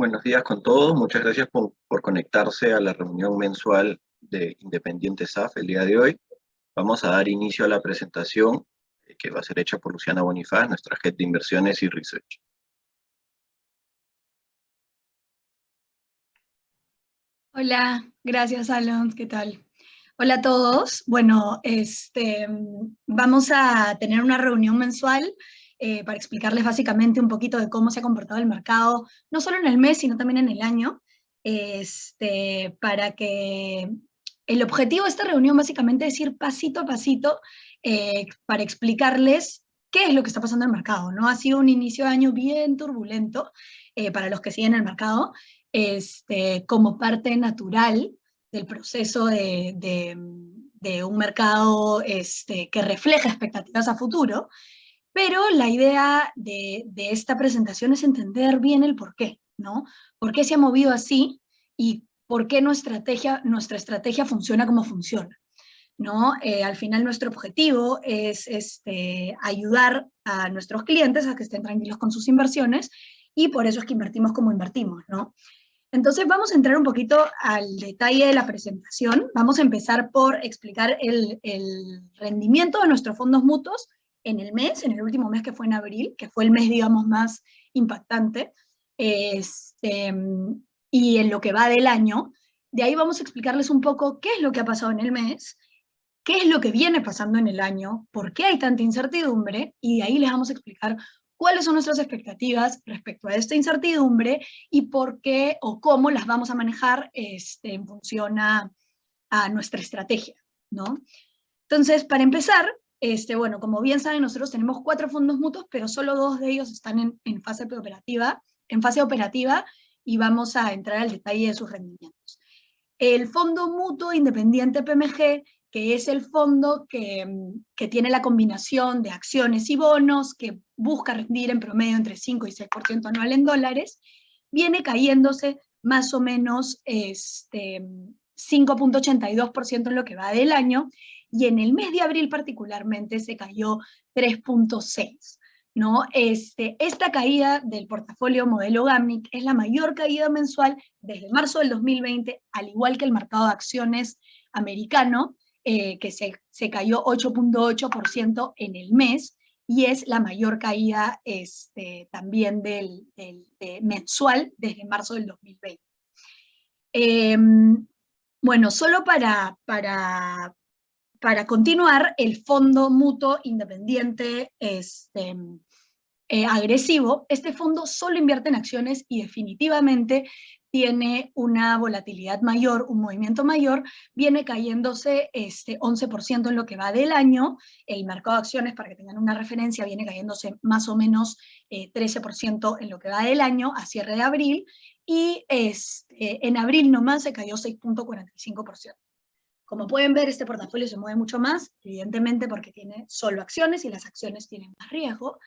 Buenos días con todos. Muchas gracias por conectarse a la reunión mensual de Independiente SAF el día de hoy. Vamos a dar inicio a la presentación que va a ser hecha por Luciana Bonifaz, nuestra Head de Inversiones y Research. Hola, gracias Alon, ¿qué tal? Hola a todos. Bueno, vamos a tener una reunión mensual para explicarles básicamente un poquito de cómo se ha comportado el mercado, no solo en el mes, sino también en el año, para que el objetivo de esta reunión básicamente es ir pasito a pasito para explicarles qué es lo que está pasando en el mercado, ¿no? Ha sido un inicio de año bien turbulento para los que siguen el mercado, como parte natural del proceso de un mercado que refleja expectativas a futuro, pero la idea de esta presentación es entender bien el por qué, ¿no? ¿Por qué se ha movido así y por qué nuestra estrategia funciona como funciona? ¿No? Al final nuestro objetivo es ayudar a nuestros clientes a que estén tranquilos con sus inversiones y por eso es que invertimos como invertimos, ¿no? Entonces vamos a entrar un poquito al detalle de la presentación. Vamos a empezar por explicar el rendimiento de nuestros fondos mutuos en el mes, en el último mes que fue en abril, que fue el mes, digamos, más impactante, y en lo que va del año. De ahí vamos a explicarles un poco qué es lo que ha pasado en el mes, qué es lo que viene pasando en el año, por qué hay tanta incertidumbre, y de ahí les vamos a explicar cuáles son nuestras expectativas respecto a esta incertidumbre y por qué o cómo las vamos a manejar en función a nuestra estrategia, ¿no? Entonces, para empezar, bueno, como bien saben, nosotros tenemos 4 fondos mutuos, pero solo 2 de ellos están en fase operativa, y vamos a entrar al detalle de sus rendimientos. El Fondo Mutuo Independiente PMG, que es el fondo que tiene la combinación de acciones y bonos, que busca rendir en promedio entre 5 y 6% anual en dólares, viene cayéndose más o menos 5.82% en lo que va del año, y en el mes de abril particularmente se cayó 3.6%. ¿No? Esta caída del portafolio modelo GAMIC es la mayor caída mensual desde marzo del 2020, al igual que el mercado de acciones americano, que se cayó 8.8% en el mes, y es la mayor caída también mensual desde marzo del 2020. Bueno, solo para continuar, el Fondo Mutuo Independiente agresivo, este fondo solo invierte en acciones y definitivamente tiene una volatilidad mayor, un movimiento mayor, viene cayéndose 11% en lo que va del año. El mercado de acciones, para que tengan una referencia, viene cayéndose más o menos 13% en lo que va del año a cierre de abril, y en abril nomás se cayó 6.45%. Como pueden ver, este portafolio se mueve mucho más, evidentemente porque tiene solo acciones y las acciones tienen más riesgo,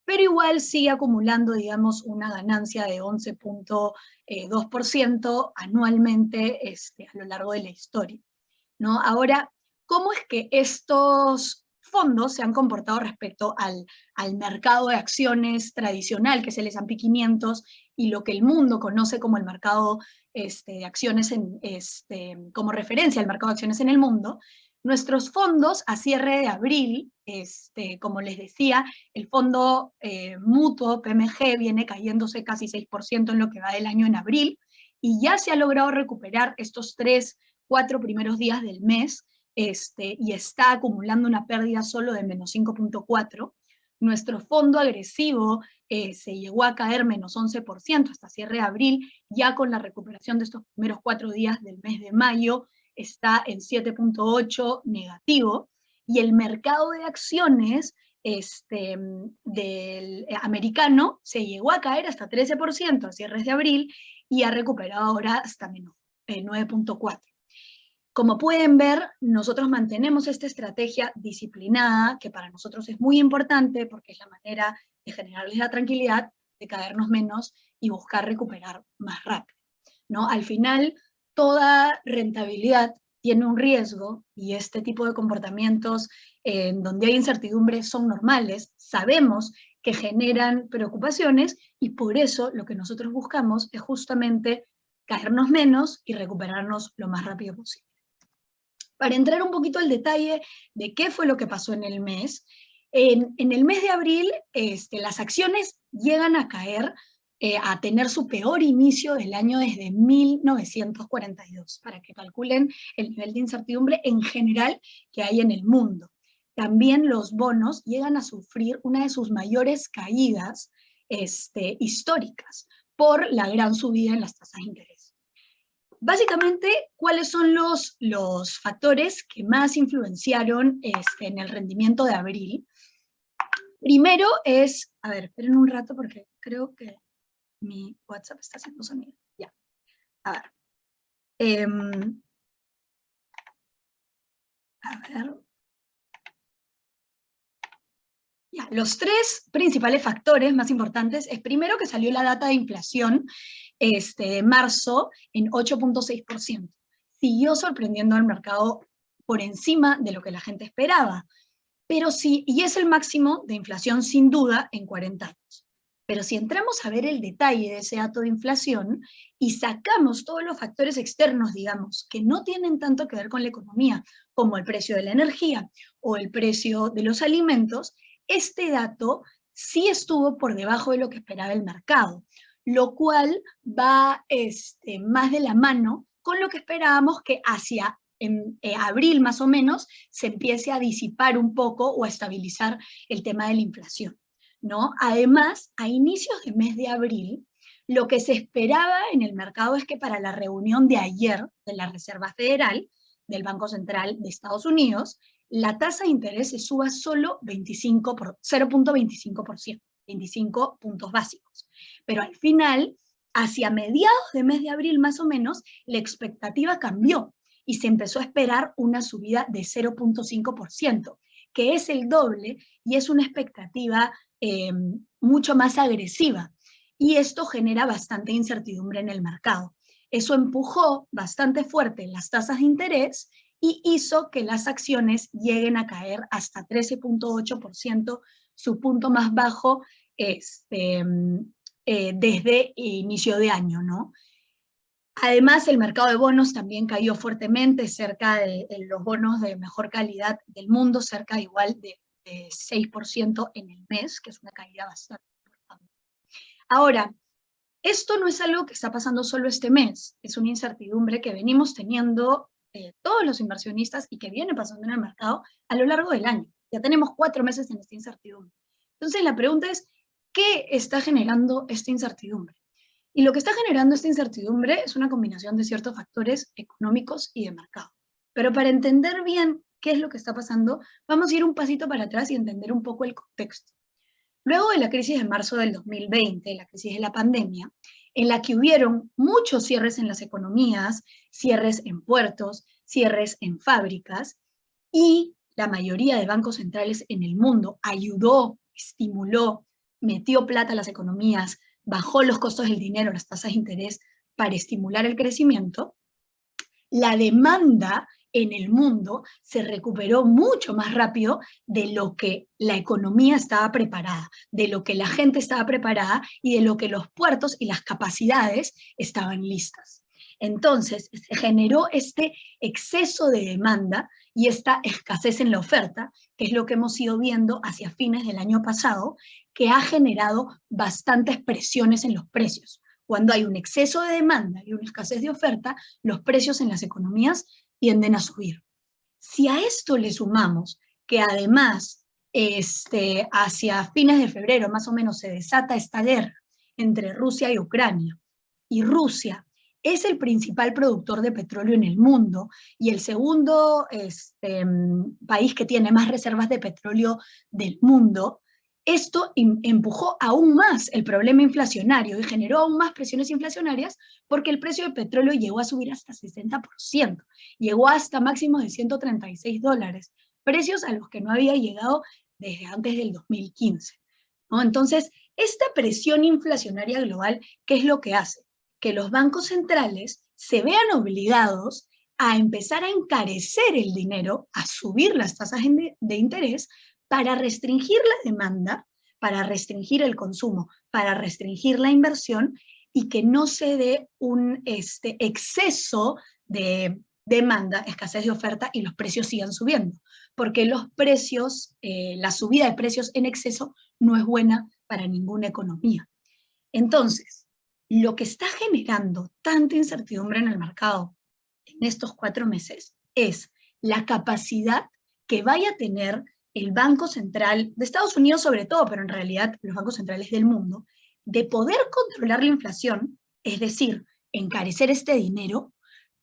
pero igual sigue acumulando, digamos, una ganancia de 11.2% anualmente a lo largo de la historia, ¿no? Ahora, ¿cómo es que estos fondos se han comportado respecto al mercado de acciones tradicional, que es el S&P 500, y lo que el mundo conoce como el mercado de acciones, como referencia al mercado de acciones en el mundo? Nuestros fondos a cierre de abril, como les decía, el fondo mutuo PMG viene cayéndose casi 6% en lo que va del año en abril, y ya se ha logrado recuperar estos 4 primeros días del mes, y está acumulando una pérdida solo de menos 5.4%. Nuestro fondo agresivo se llegó a caer menos 11% hasta cierre de abril, ya con la recuperación de estos primeros 4 días del mes de mayo, está en 7.8 negativo, y el mercado de acciones del americano se llegó a caer hasta 13% a cierres de abril, y ha recuperado ahora hasta menos 9.4. Como pueden ver, nosotros mantenemos esta estrategia disciplinada, que para nosotros es muy importante porque es la manera de generarles la tranquilidad, de caernos menos y buscar recuperar más rápido, ¿no? Al final, toda rentabilidad tiene un riesgo, y este tipo de comportamientos donde hay incertidumbre son normales. Sabemos que generan preocupaciones, y por eso lo que nosotros buscamos es justamente caernos menos y recuperarnos lo más rápido posible. Para entrar un poquito al detalle de qué fue lo que pasó en el mes, en el mes de abril las acciones llegan a caer, a tener su peor inicio del año desde 1942, para que calculen el nivel de incertidumbre en general que hay en el mundo. También los bonos llegan a sufrir una de sus mayores caídas históricas por la gran subida en las tasas de interés. Básicamente, ¿cuáles son los factores que más influenciaron en el rendimiento de abril? Primero es, a ver, esperen un rato porque creo que mi WhatsApp está haciendo sonido. Ya, a ver. Ya, los tres principales factores más importantes es primero que salió la data de inflación de marzo en 8.6%. Siguió sorprendiendo al mercado por encima de lo que la gente esperaba, pero sí, y es el máximo de inflación sin duda en 40 años. Pero si entramos a ver el detalle de ese dato de inflación y sacamos todos los factores externos, digamos, que no tienen tanto que ver con la economía, como el precio de la energía o el precio de los alimentos, este dato sí estuvo por debajo de lo que esperaba el mercado, lo cual va más de la mano con lo que esperábamos que hacia abril más o menos se empiece a disipar un poco o a estabilizar el tema de la inflación, ¿no? Además, a inicios de mes de abril, lo que se esperaba en el mercado es que para la reunión de ayer de la Reserva Federal, del Banco Central de Estados Unidos, la tasa de interés se suba solo 0.25%, 25 puntos básicos. Pero al final, hacia mediados de mes de abril más o menos, la expectativa cambió y se empezó a esperar una subida de 0.5%, que es el doble y es una expectativa mucho más agresiva. Y esto genera bastante incertidumbre en el mercado. Eso empujó bastante fuerte las tasas de interés y hizo que las acciones lleguen a caer hasta 13.8%, su punto más bajo desde inicio de año, ¿no? Además, el mercado de bonos también cayó fuertemente, cerca de los bonos de mejor calidad del mundo, cerca igual de 6% en el mes, que es una caída bastante importante. Ahora, esto no es algo que está pasando solo este mes, es una incertidumbre que venimos teniendo todos los inversionistas y que viene pasando en el mercado a lo largo del año. Ya tenemos 4 meses en esta incertidumbre. Entonces la pregunta es, ¿qué está generando esta incertidumbre? Y lo que está generando esta incertidumbre es una combinación de ciertos factores económicos y de mercado. Pero para entender bien qué es lo que está pasando, vamos a ir un pasito para atrás y entender un poco el contexto. Luego de la crisis de marzo del 2020, la crisis de la pandemia, en la que hubieron muchos cierres en las economías, cierres en puertos, cierres en fábricas, y la mayoría de bancos centrales en el mundo ayudó, estimuló, metió plata a las economías, bajó los costos del dinero, las tasas de interés para estimular el crecimiento, la demanda en el mundo se recuperó mucho más rápido de lo que la economía estaba preparada, de lo que la gente estaba preparada y de lo que los puertos y las capacidades estaban listas. Entonces, se generó este exceso de demanda y esta escasez en la oferta, que es lo que hemos ido viendo hacia fines del año pasado, que ha generado bastantes presiones en los precios. Cuando hay un exceso de demanda y una escasez de oferta, los precios en las economías tienden a subir. Si a esto le sumamos que además hacia fines de febrero más o menos se desata esta guerra entre Rusia y Ucrania, y Rusia es el principal productor de petróleo en el mundo y el segundo país que tiene más reservas de petróleo del mundo, esto empujó aún más el problema inflacionario y generó aún más presiones inflacionarias porque el precio del petróleo llegó a subir hasta 60%, llegó hasta máximos de $136, precios a los que no había llegado desde antes del 2015, ¿no? Entonces, esta presión inflacionaria global, ¿qué es lo que hace? Que los bancos centrales se vean obligados a empezar a encarecer el dinero, a subir las tasas de interés para restringir la demanda, para restringir el consumo, para restringir la inversión y que no se dé un exceso de demanda, escasez de oferta y los precios sigan subiendo. Porque los precios, la subida de precios en exceso no es buena para ninguna economía. Entonces, lo que está generando tanta incertidumbre en el mercado en estos 4 meses es la capacidad que vaya a tener el Banco Central de Estados Unidos sobre todo, pero en realidad los bancos centrales del mundo, de poder controlar la inflación, es decir, encarecer este dinero,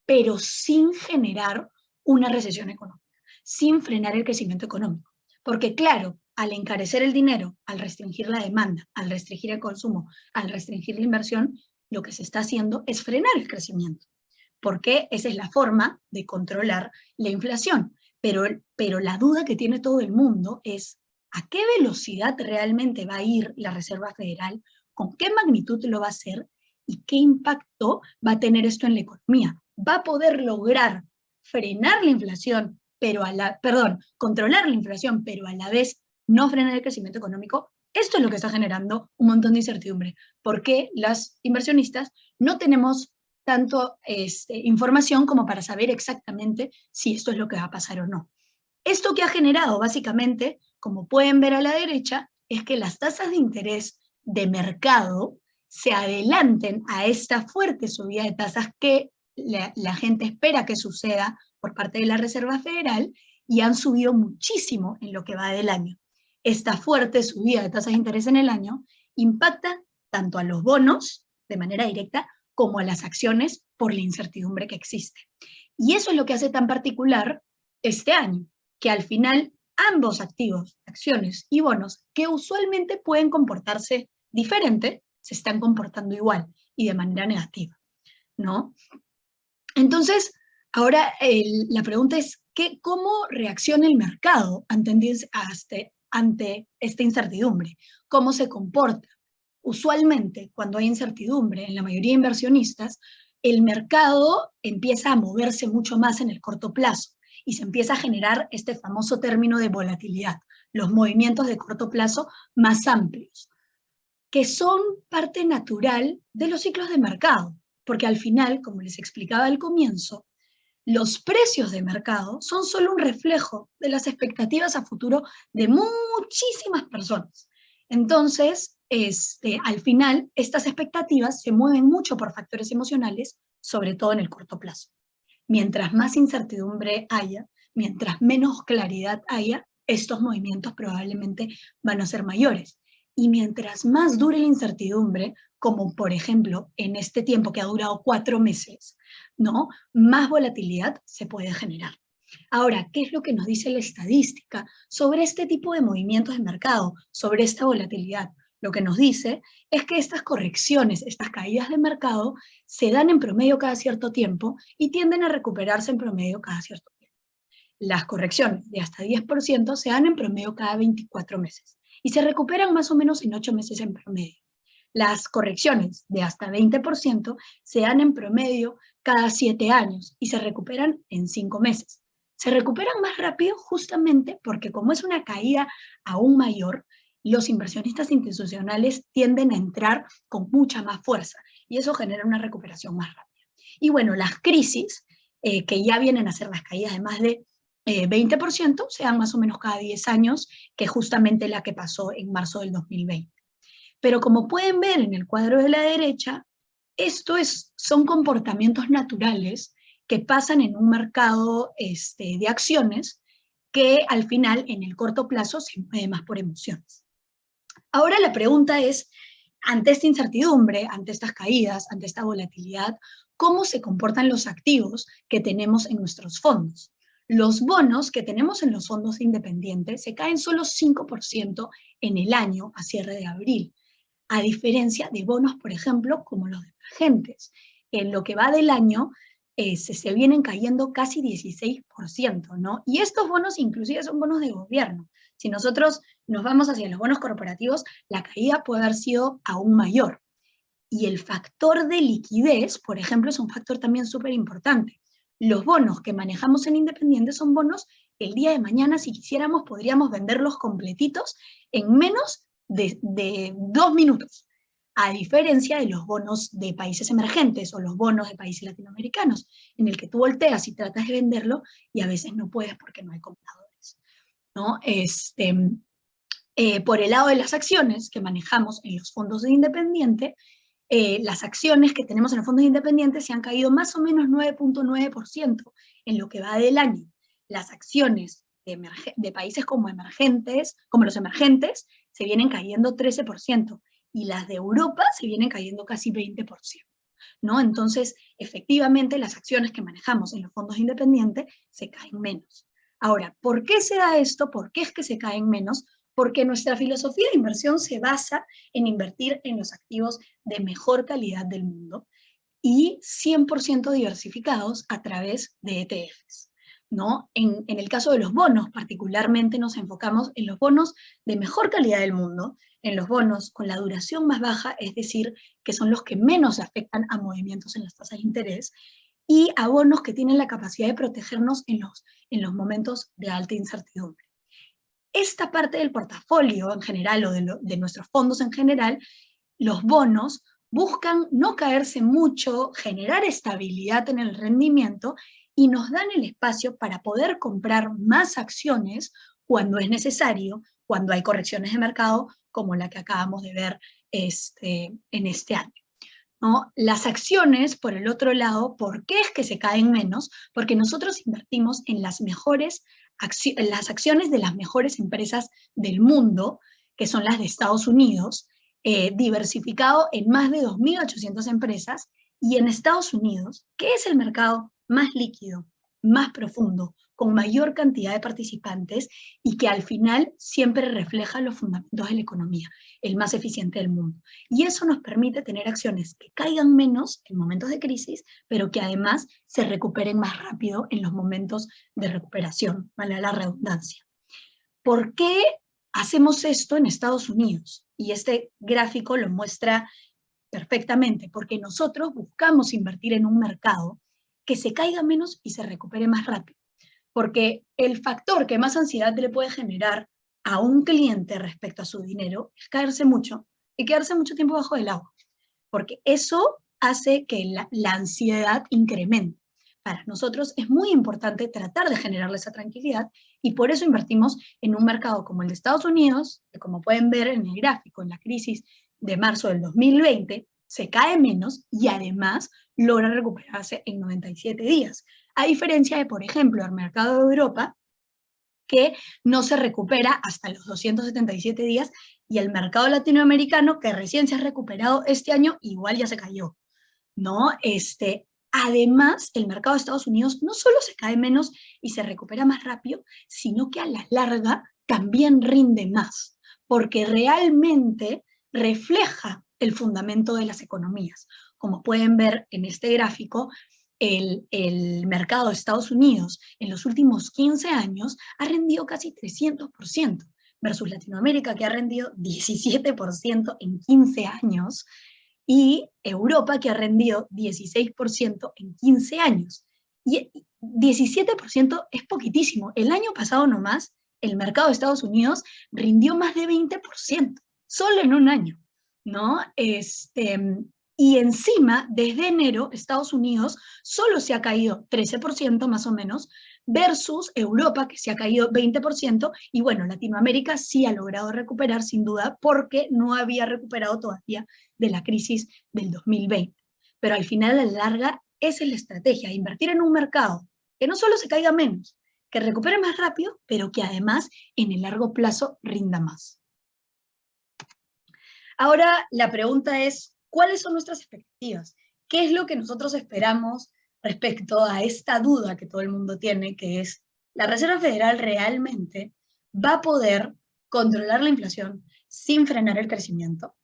pero sin generar una recesión económica, sin frenar el crecimiento económico. Porque claro, al encarecer el dinero, al restringir la demanda, al restringir el consumo, al restringir la inversión, lo que se está haciendo es frenar el crecimiento, porque esa es la forma de controlar la inflación. Pero la duda que tiene todo el mundo es ¿a qué velocidad realmente va a ir la Reserva Federal? ¿Con qué magnitud lo va a hacer? ¿Y qué impacto va a tener esto en la economía? ¿Va a poder lograr frenar la inflación, controlar la inflación, pero a la vez no frenar el crecimiento económico? Esto es lo que está generando un montón de incertidumbre, porque las inversionistas no tenemos tanto información como para saber exactamente si esto es lo que va a pasar o no. Esto que ha generado básicamente, como pueden ver a la derecha, es que las tasas de interés de mercado se adelanten a esta fuerte subida de tasas que la gente espera que suceda por parte de la Reserva Federal y han subido muchísimo en lo que va del año. Esta fuerte subida de tasas de interés en el año impacta tanto a los bonos de manera directa como a las acciones por la incertidumbre que existe. Y eso es lo que hace tan particular este año, que al final ambos activos, acciones y bonos, que usualmente pueden comportarse diferente, se están comportando igual y de manera negativa, ¿no? Entonces, ahora la pregunta es, ¿cómo reacciona el mercado ante esta incertidumbre? ¿Cómo se comporta? Usualmente, cuando hay incertidumbre en la mayoría de inversionistas, el mercado empieza a moverse mucho más en el corto plazo y se empieza a generar este famoso término de volatilidad, los movimientos de corto plazo más amplios, que son parte natural de los ciclos de mercado, porque al final, como les explicaba al comienzo, los precios de mercado son solo un reflejo de las expectativas a futuro de muchísimas personas. Entonces, al final, estas expectativas se mueven mucho por factores emocionales, sobre todo en el corto plazo. Mientras más incertidumbre haya, mientras menos claridad haya, estos movimientos probablemente van a ser mayores. Y mientras más dure la incertidumbre, como por ejemplo en este tiempo que ha durado 4 meses, ¿no? Más volatilidad se puede generar. Ahora, ¿qué es lo que nos dice la estadística sobre este tipo de movimientos de mercado, sobre esta volatilidad? Lo que nos dice es que estas correcciones, estas caídas de mercado, se dan en promedio cada cierto tiempo y tienden a recuperarse en promedio cada cierto tiempo. Las correcciones de hasta 10% se dan en promedio cada 24 meses y se recuperan más o menos en 8 meses en promedio. Las correcciones de hasta 20% se dan en promedio cada 7 años y se recuperan en 5 meses. Se recuperan más rápido justamente porque como es una caída aún mayor, los inversionistas institucionales tienden a entrar con mucha más fuerza y eso genera una recuperación más rápida. Y bueno, las crisis, que ya vienen a ser las caídas de más de 20%, se dan más o menos cada 10 años, que es justamente la que pasó en marzo del 2020. Pero como pueden ver en el cuadro de la derecha, son comportamientos naturales que pasan en un mercado de acciones que al final, en el corto plazo, se mueve más por emociones. Ahora la pregunta es, ante esta incertidumbre, ante estas caídas, ante esta volatilidad, ¿cómo se comportan los activos que tenemos en nuestros fondos? Los bonos que tenemos en los fondos independientes se caen solo 5% en el año a cierre de abril, a diferencia de bonos, por ejemplo, como los de emergentes. En lo que va del año, se vienen cayendo casi 16%, ¿no? Y estos bonos inclusive son bonos de gobierno. Si nosotros nos vamos hacia los bonos corporativos, la caída puede haber sido aún mayor. Y el factor de liquidez, por ejemplo, es un factor también súper importante. Los bonos que manejamos en Independiente son bonos que el día de mañana, si quisiéramos, podríamos venderlos completitos en menos de 2 minutos, a diferencia de los bonos de países emergentes o los bonos de países latinoamericanos, en el que tú volteas y tratas de venderlo y a veces no puedes porque no hay compradores, ¿no? Por el lado de las acciones que manejamos en los fondos de Independiente, las acciones que tenemos en los fondos independientes se han caído más o menos 9.9% en lo que va del año. Las acciones de países como los emergentes, se vienen cayendo 13%, y las de Europa se vienen cayendo casi 20%, ¿no? Entonces, efectivamente, las acciones que manejamos en los fondos independientes se caen menos. Ahora, ¿por qué se da esto? ¿Por qué es que se caen menos? Porque nuestra filosofía de inversión se basa en invertir en los activos de mejor calidad del mundo y 100% diversificados a través de ETFs, ¿no? En el caso de los bonos, particularmente nos enfocamos en los bonos de mejor calidad del mundo, en los bonos con la duración más baja, es decir, que son los que menos afectan a movimientos en las tasas de interés, y a bonos que tienen la capacidad de protegernos en los momentos de alta incertidumbre. Esta parte del portafolio en general o de nuestros fondos en general, los bonos buscan no caerse mucho, generar estabilidad en el rendimiento y nos dan el espacio para poder comprar más acciones cuando es necesario, cuando hay correcciones de mercado como la que acabamos de ver en este año, ¿no? Las acciones, por el otro lado, ¿por qué es que se caen menos? Porque nosotros invertimos en las acciones de las mejores empresas del mundo, que son las de Estados Unidos, diversificado en más de 2.800 empresas, y en Estados Unidos, que es el mercado más líquido, más profundo, con mayor cantidad de participantes y que al final siempre refleja los fundamentos de la economía, el más eficiente del mundo. Y eso nos permite tener acciones que caigan menos en momentos de crisis, pero que además se recuperen más rápido en los momentos de recuperación, vale la redundancia. ¿Por qué hacemos esto en Estados Unidos? Y este gráfico lo muestra perfectamente, porque nosotros buscamos invertir en un mercado que se caiga menos y se recupere más rápido. Porque el factor que más ansiedad le puede generar a un cliente respecto a su dinero es caerse mucho y quedarse mucho tiempo bajo el agua, porque eso hace que la ansiedad incremente. Para nosotros es muy importante tratar de generarle esa tranquilidad y por eso invertimos en un mercado como el de Estados Unidos, que como pueden ver en el gráfico, en la crisis de marzo del 2020, se cae menos y además logra recuperarse en 97 días. A diferencia de, por ejemplo, el mercado de Europa, que no se recupera hasta los 277 días, y el mercado latinoamericano, que recién se ha recuperado este año, igual ya se cayó, ¿no? Además, el mercado de Estados Unidos no solo se cae menos y se recupera más rápido, sino que a la larga también rinde más, porque realmente refleja el fundamento de las economías. Como pueden ver en este gráfico, el mercado de Estados Unidos en los últimos 15 años ha rendido casi 300%, versus Latinoamérica, que ha rendido 17% en 15 años, y Europa, que ha rendido 16% en 15 años. Y 17% es poquitísimo. El año pasado nomás, el mercado de Estados Unidos rindió más de 20%, solo en un año, ¿no? Y encima, desde enero, Estados Unidos solo se ha caído 13% más o menos, versus Europa, que se ha caído 20%, y bueno, Latinoamérica sí ha logrado recuperar, sin duda, porque no había recuperado todavía de la crisis del 2020. Pero al final, a la larga, esa es la estrategia, invertir en un mercado que no solo se caiga menos, que recupere más rápido, pero que además en el largo plazo rinda más. Ahora la pregunta es, ¿cuáles son nuestras expectativas? ¿Qué es lo que nosotros esperamos respecto a esta duda que todo el mundo tiene, que es, ¿la Reserva Federal realmente va a poder controlar la inflación sin frenar el crecimiento?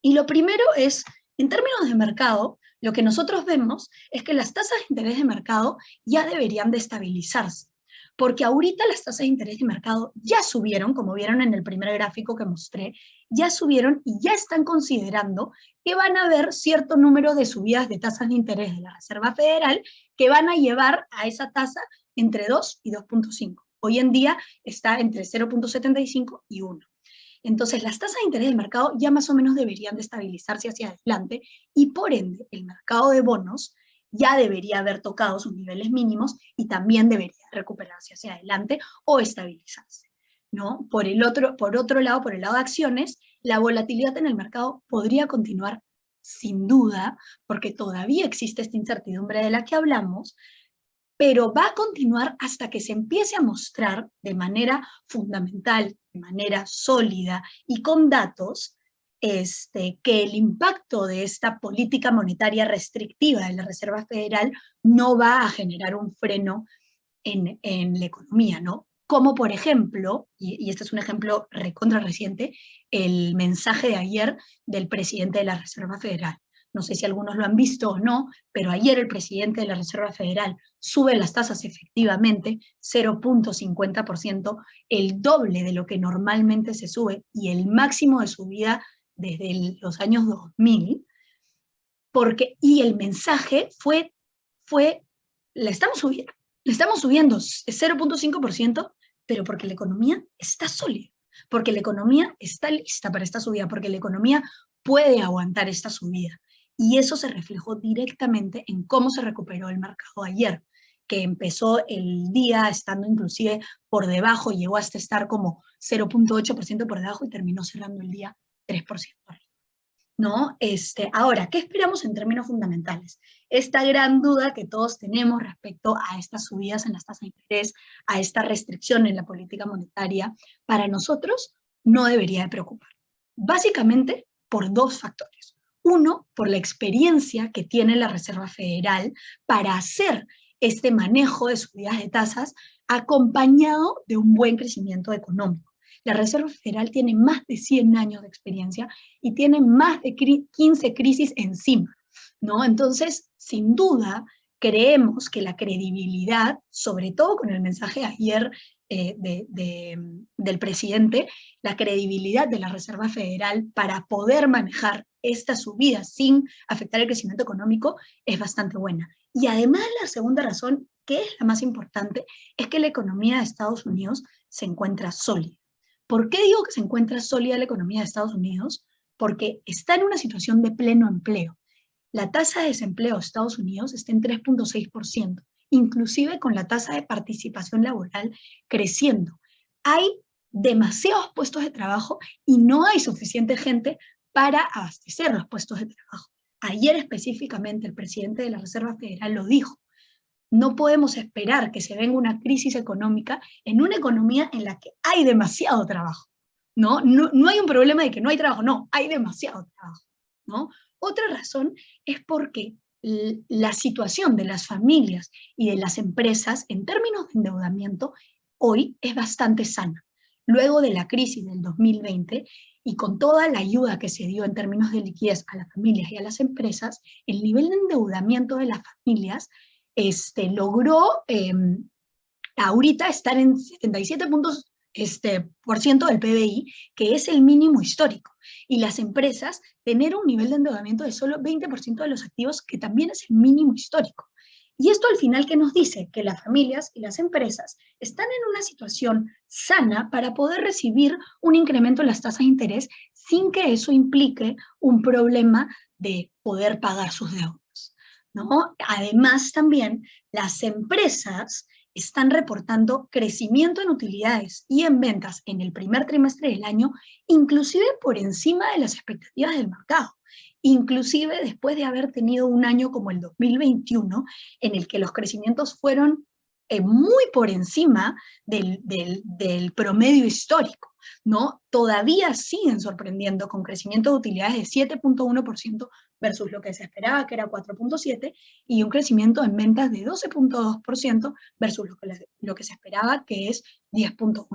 Y lo primero es, en términos de mercado, lo que nosotros vemos es que las tasas de interés de mercado ya deberían de estabilizarse, porque ahorita las tasas de interés de mercado ya subieron, como vieron en el primer gráfico que mostré, ya subieron y ya están considerando que van a haber cierto número de subidas de tasas de interés de la Reserva Federal que van a llevar a esa tasa entre 2 y 2.5. Hoy en día está entre 0.75 y 1. Entonces las tasas de interés del mercado ya más o menos deberían de estabilizarse hacia adelante y por ende el mercado de bonos ya debería haber tocado sus niveles mínimos y también debería recuperarse hacia adelante o estabilizarse, ¿no? Por otro lado, por el lado de acciones, la volatilidad en el mercado podría continuar sin duda, porque todavía existe esta incertidumbre de la que hablamos, pero va a continuar hasta que se empiece a mostrar de manera fundamental, de manera sólida y con datos, que el impacto de esta política monetaria restrictiva de la Reserva Federal no va a generar un freno en la economía, ¿no? Como por ejemplo, y este es un ejemplo recontra reciente, el mensaje de ayer del presidente de la Reserva Federal. No sé si algunos lo han visto o no, pero ayer el presidente de la Reserva Federal sube las tasas efectivamente 0,50%, el doble de lo que normalmente se sube y el máximo de subida desde los años 2000, y el mensaje fue la estamos subiendo 0,5%, pero porque la economía está sólida, porque la economía está lista para esta subida, porque la economía puede aguantar esta subida. Y eso se reflejó directamente en cómo se recuperó el mercado ayer, que empezó el día estando inclusive por debajo, llegó hasta estar como 0,8% por debajo y terminó cerrando el día 3% arriba, ¿no? Ahora, ¿qué esperamos en términos fundamentales? Esta gran duda que todos tenemos respecto a estas subidas en las tasas de interés, a esta restricción en la política monetaria, para nosotros no debería de preocupar. Básicamente por dos factores. Uno, por la experiencia que tiene la Reserva Federal para hacer este manejo de subidas de tasas acompañado de un buen crecimiento económico. La Reserva Federal tiene más de 100 años de experiencia y tiene más de 15 crisis encima, ¿no? Entonces, sin duda, creemos que la credibilidad, sobre todo con el mensaje de ayer del presidente, la credibilidad de la Reserva Federal para poder manejar esta subida sin afectar el crecimiento económico es bastante buena. Y además la segunda razón, que es la más importante, es que la economía de Estados Unidos se encuentra sólida. ¿Por qué digo que se encuentra sólida la economía de Estados Unidos? Porque está en una situación de pleno empleo. La tasa de desempleo de Estados Unidos está en 3,6%, inclusive con la tasa de participación laboral creciendo. Hay demasiados puestos de trabajo y no hay suficiente gente para abastecer los puestos de trabajo. Ayer específicamente el presidente de la Reserva Federal lo dijo. No podemos esperar que se venga una crisis económica en una economía en la que hay demasiado trabajo, ¿no? No hay un problema de que no hay trabajo, no, hay demasiado trabajo, ¿no? Otra razón es porque la situación de las familias y de las empresas en términos de endeudamiento hoy es bastante sana. Luego de la crisis del 2020 y con toda la ayuda que se dio en términos de liquidez a las familias y a las empresas, el nivel de endeudamiento de las familias logró ahorita estar en 77 puntos por ciento del PBI, que es el mínimo histórico, y las empresas tener un nivel de endeudamiento de solo 20% de los activos, que también es el mínimo histórico. Y esto al final, ¿qué nos dice? Que las familias y las empresas están en una situación sana para poder recibir un incremento en las tasas de interés sin que eso implique un problema de poder pagar sus deudas, ¿no? Además, también las empresas están reportando crecimiento en utilidades y en ventas en el primer trimestre del año, inclusive por encima de las expectativas del mercado, inclusive después de haber tenido un año como el 2021, en el que los crecimientos fueron muy por encima del promedio histórico, ¿no? Todavía siguen sorprendiendo con crecimiento de utilidades de 7,1% versus lo que se esperaba, que era 4,7%, y un crecimiento en ventas de 12,2% versus lo que se esperaba, que es 10,1%.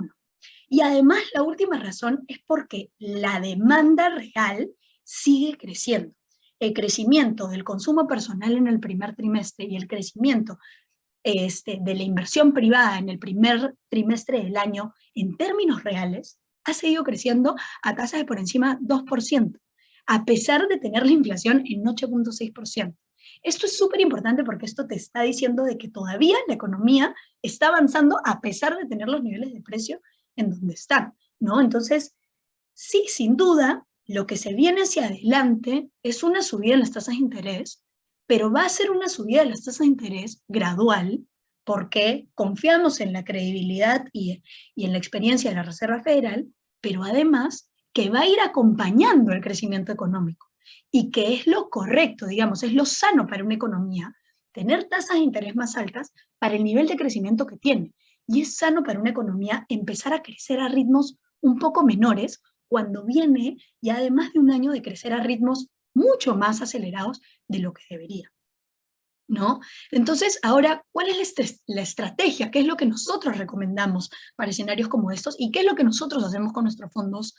Y además, la última razón es porque la demanda real sigue creciendo. El crecimiento del consumo personal en el primer trimestre y el crecimiento de la inversión privada en el primer trimestre del año, en términos reales, ha seguido creciendo a tasas de por encima 2%, a pesar de tener la inflación en 8,6%. Esto es súper importante porque esto te está diciendo de que todavía la economía está avanzando a pesar de tener los niveles de precio en donde están, ¿no? Entonces, Sí, sin duda, lo que se viene hacia adelante es una subida en las tasas de interés, pero va a ser una subida de las tasas de interés gradual, porque confiamos en la credibilidad y en la experiencia de la Reserva Federal, pero además que va a ir acompañando el crecimiento económico y que es lo correcto, digamos, es lo sano para una economía tener tasas de interés más altas para el nivel de crecimiento que tiene. Y es sano para una economía empezar a crecer a ritmos un poco menores cuando viene ya además de un año de crecer a ritmos mucho más acelerados de lo que debería, ¿no? Entonces, ahora, ¿cuál es la estrategia? ¿Qué es lo que nosotros recomendamos para escenarios como estos? ¿Y qué es lo que nosotros hacemos con nuestros fondos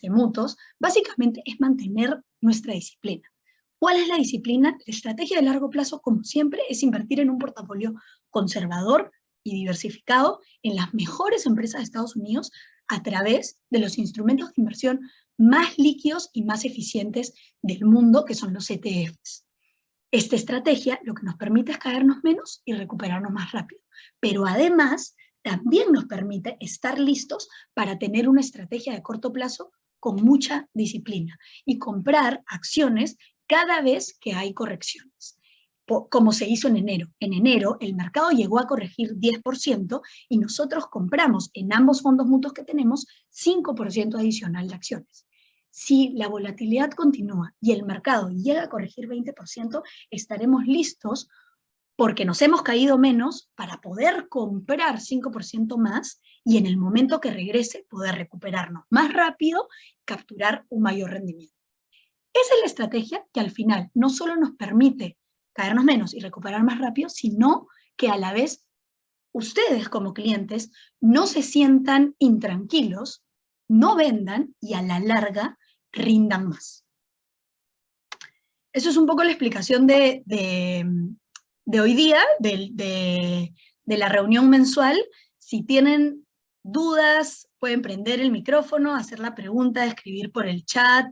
mutuos? Básicamente es mantener nuestra disciplina. ¿Cuál es la disciplina? La estrategia de largo plazo, como siempre, es invertir en un portafolio conservador y diversificado en las mejores empresas de Estados Unidos a través de los instrumentos de inversión más líquidos y más eficientes del mundo, que son los ETFs. Esta estrategia lo que nos permite es caernos menos y recuperarnos más rápido, pero además también nos permite estar listos para tener una estrategia de corto plazo con mucha disciplina y comprar acciones cada vez que hay correcciones, como se hizo en enero. En enero el mercado llegó a corregir 10% y nosotros compramos en ambos fondos mutuos que tenemos 5% adicional de acciones. Si la volatilidad continúa y el mercado llega a corregir 20%, estaremos listos porque nos hemos caído menos para poder comprar 5% más y en el momento que regrese poder recuperarnos más rápido, capturar un mayor rendimiento. Esa es la estrategia que al final no solo nos permite caernos menos y recuperar más rápido, sino que a la vez ustedes como clientes no se sientan intranquilos, no vendan y a la larga rindan más. Eso es un poco la explicación de hoy día, de la reunión mensual. Si tienen dudas, pueden prender el micrófono, hacer la pregunta, escribir por el chat,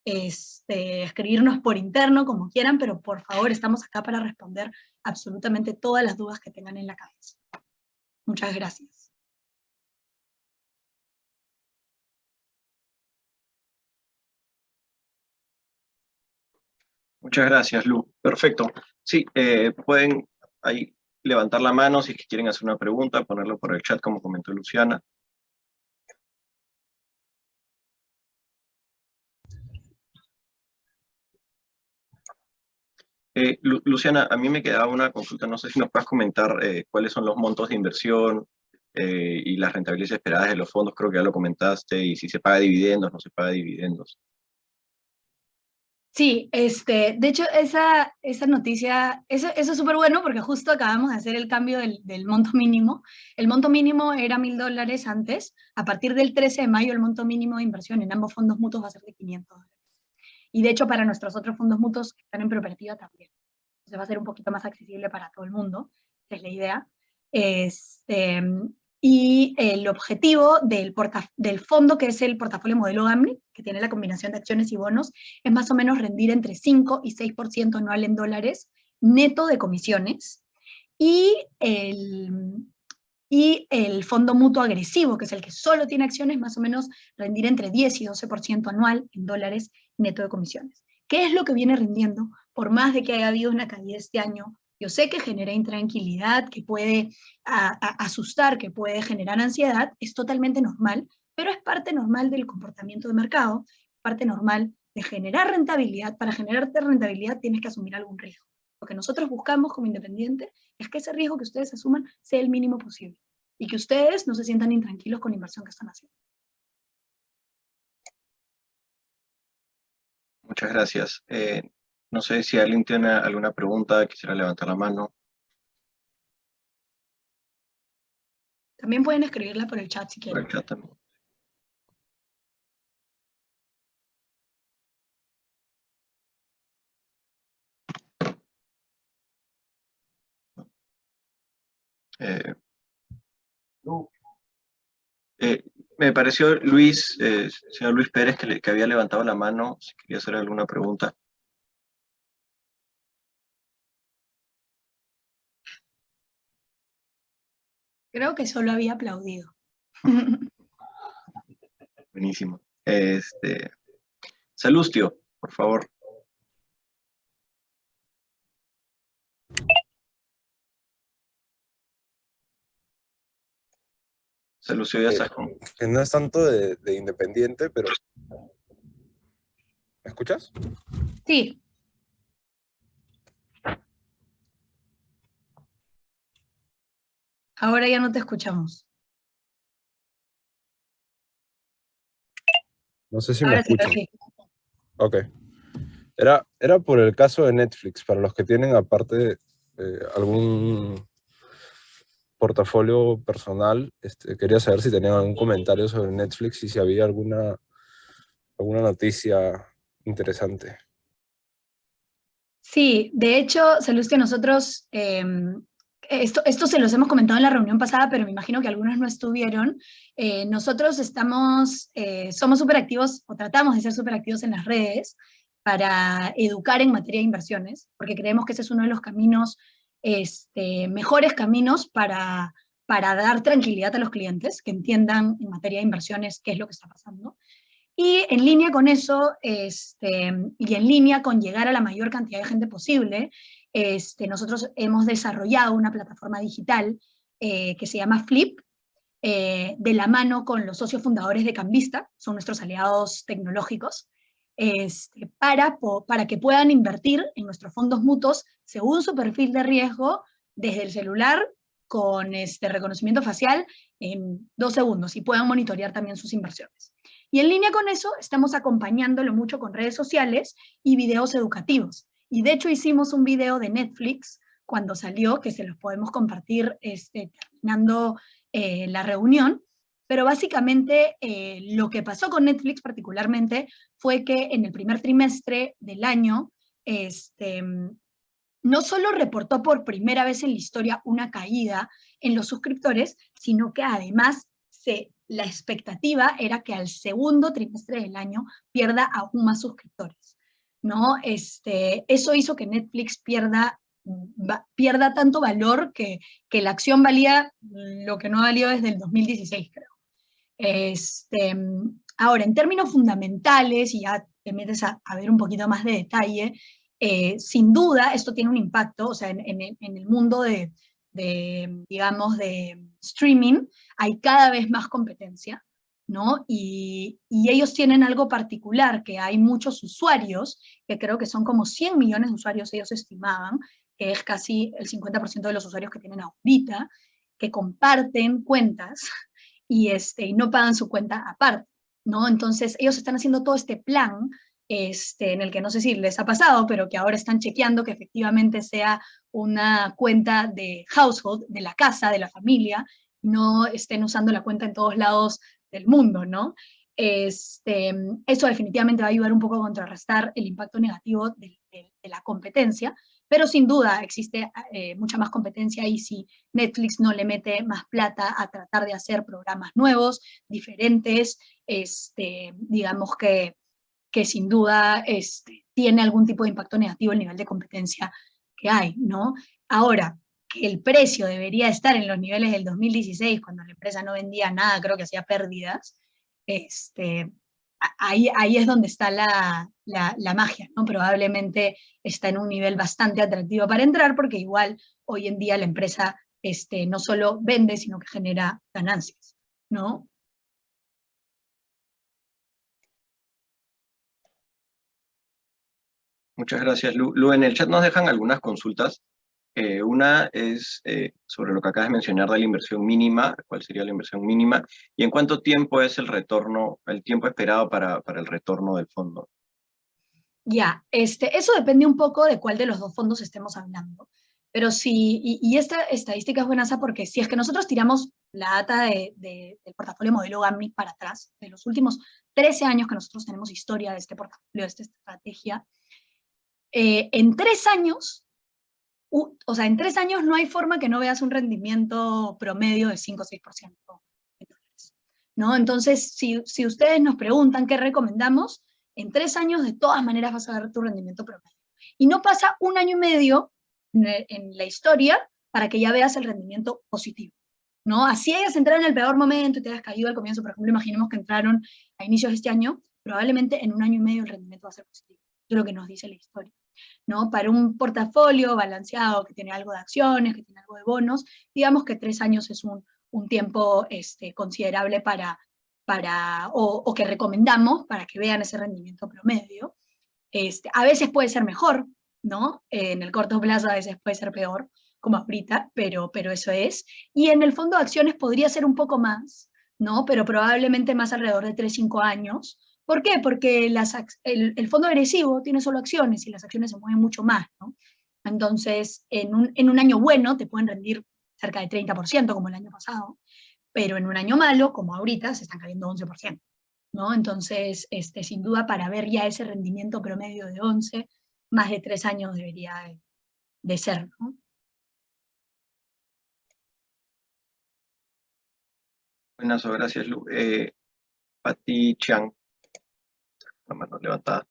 escribirnos por interno, como quieran, pero por favor, estamos acá para responder absolutamente todas las dudas que tengan en la cabeza. Muchas gracias. Muchas gracias, Lu. Perfecto. Sí, pueden ahí levantar la mano si es que quieren hacer una pregunta, ponerlo por el chat como comentó Luciana. Luciana, a mí me quedaba una consulta, no sé si nos puedes comentar cuáles son los montos de inversión y las rentabilidades esperadas de los fondos, creo que ya lo comentaste, y si se paga dividendos, no se paga dividendos. Sí, de hecho, esa noticia, eso es súper bueno porque justo acabamos de hacer el cambio del monto mínimo. El monto mínimo era $1.000 antes. A partir del 13 de mayo, el monto mínimo de inversión en ambos fondos mutuos va a ser de $500. Y de hecho, para nuestros otros fondos mutuos que están en preparativa también. Entonces va a ser un poquito más accesible para todo el mundo, esa es la idea. Y el objetivo del fondo, que es el portafolio modelo GAMNI, que tiene la combinación de acciones y bonos, es más o menos rendir entre 5 y 6% anual en dólares, neto de comisiones. Y el fondo mutuo agresivo, que es el que solo tiene acciones, más o menos rendir entre 10 y 12% anual en dólares neto de comisiones. ¿Qué es lo que viene rindiendo? Por más de que haya habido una caída este año, yo sé que genera intranquilidad, que puede asustar, que puede generar ansiedad, es totalmente normal, pero es parte normal del comportamiento de mercado, parte normal de generar rentabilidad. Para generarte rentabilidad tienes que asumir algún riesgo. Lo que nosotros buscamos como independiente es que ese riesgo que ustedes asuman sea el mínimo posible y que ustedes no se sientan intranquilos con la inversión que están haciendo. Muchas gracias. No sé si alguien tiene alguna pregunta, quisiera levantar la mano. También pueden escribirla por el chat si Por quieren. el chat también. Eh, eh, Me pareció Luis, señor Luis Pérez, que había levantado la mano, si quería hacer alguna pregunta. Creo que solo había aplaudido. Buenísimo. Este, Salustio, por favor. Salustio, ya estás con... Que no es tanto de independiente, pero... ¿Me escuchas? Sí. Ahora ya no te escuchamos. No sé si me Ahora sí, escuchan. ahora sí. Ok. Era por el caso de Netflix, para los que tienen aparte algún portafolio personal, quería saber si tenían algún comentario sobre Netflix y si había alguna noticia interesante. Sí, de hecho, Salustio, nosotros, esto se los hemos comentado en la reunión pasada, pero me imagino que algunos no estuvieron. Nosotros somos súper activos, o tratamos de ser súper activos en las redes para educar en materia de inversiones, porque creemos que ese es uno de los caminos, mejores caminos para dar tranquilidad a los clientes, que entiendan en materia de inversiones qué es lo que está pasando. Y en línea con eso, y en línea con llegar a la mayor cantidad de gente posible, nosotros hemos desarrollado una plataforma digital que se llama Flip, de la mano con los socios fundadores de Cambista, son nuestros aliados tecnológicos, para que puedan invertir en nuestros fondos mutuos según su perfil de riesgo desde el celular con reconocimiento facial en 2 segundos y puedan monitorear también sus inversiones. Y en línea con eso, estamos acompañándolo mucho con redes sociales y videos educativos. Y de hecho hicimos un video de Netflix cuando salió, que se los podemos compartir terminando la reunión, pero básicamente lo que pasó con Netflix particularmente fue que en el primer trimestre del año, no solo reportó por primera vez en la historia una caída en los suscriptores, sino que además la expectativa era que al segundo trimestre del año pierda aún más suscriptores, ¿no? Eso hizo que Netflix pierda tanto valor que la acción valía lo que no valió desde el 2016, creo. Ahora, en términos fundamentales, y ya te metes a ver un poquito más de detalle, sin duda esto tiene un impacto, o sea, en el mundo digamos, de streaming, hay cada vez más competencia, ¿no? Y ellos tienen algo particular, que hay muchos usuarios, que creo que son como 100 millones de usuarios, ellos estimaban, que es casi el 50% de los usuarios que tienen ahorita, que comparten cuentas y no pagan su cuenta aparte, ¿no? Entonces ellos están haciendo todo este plan en el que no sé si les ha pasado, pero que ahora están chequeando que efectivamente sea una cuenta de household, de la casa, de la familia, no estén usando la cuenta en todos lados del mundo, ¿no? Eso definitivamente va a ayudar un poco a contrarrestar el impacto negativo de la competencia, pero sin duda existe mucha más competencia y si Netflix no le mete más plata a tratar de hacer programas nuevos, diferentes, digamos que sin duda tiene algún tipo de impacto negativo el nivel de competencia que hay, ¿no? Ahora, que el precio debería estar en los niveles del 2016, cuando la empresa no vendía nada, creo que hacía pérdidas, ahí es donde está la magia, ¿no? Probablemente está en un nivel bastante atractivo para entrar, porque igual hoy en día la empresa no solo vende, sino que genera ganancias, ¿no? Muchas gracias, Lu. Lu, en el chat nos dejan algunas consultas. Una es sobre lo que acabas de mencionar de la inversión mínima, cuál sería la inversión mínima, y en cuánto tiempo es el retorno, el tiempo esperado para el retorno del fondo. Ya, eso depende un poco de cuál de los dos fondos estemos hablando. Pero sí, y esta estadística es buenaza porque si es que nosotros tiramos la data del portafolio modelo GAMNIC para atrás, de los últimos 13 años que nosotros tenemos historia de este portafolio, de esta estrategia, en 3 años, o sea, en 3 años no hay forma que no veas un rendimiento promedio de 5 o 6%, ¿no? Entonces, si ustedes nos preguntan qué recomendamos, en 3 años de todas maneras vas a ver tu rendimiento promedio. Y no pasa 1 año y medio en la historia para que ya veas el rendimiento positivo, ¿no? Así hayas entrado en el peor momento y te hayas caído al comienzo, por ejemplo, imaginemos que entraron a inicios de este año, probablemente en un año y medio el rendimiento va a ser positivo. Eso es lo que nos dice la historia, ¿no? Para un portafolio balanceado que tiene algo de acciones, que tiene algo de bonos, digamos que 3 años es un tiempo considerable o que recomendamos para que vean ese rendimiento promedio. A veces puede ser mejor, ¿no? En el corto plazo a veces puede ser peor, como ahorita, pero eso es. Y en el fondo de acciones podría ser un poco más, ¿no? Pero probablemente más alrededor de 3, 5 años. ¿Por qué? Porque el fondo agresivo tiene solo acciones y las acciones se mueven mucho más, ¿no? Entonces, en un año bueno te pueden rendir cerca de 30%, como el año pasado, pero en un año malo, como ahorita, se están cayendo 11%. ¿No? Entonces, sin duda, para ver ya ese rendimiento promedio de 11, más de 3 años debería de ser, ¿no? Buenas, gracias, Lu. Pati Chiang, la mano levantada.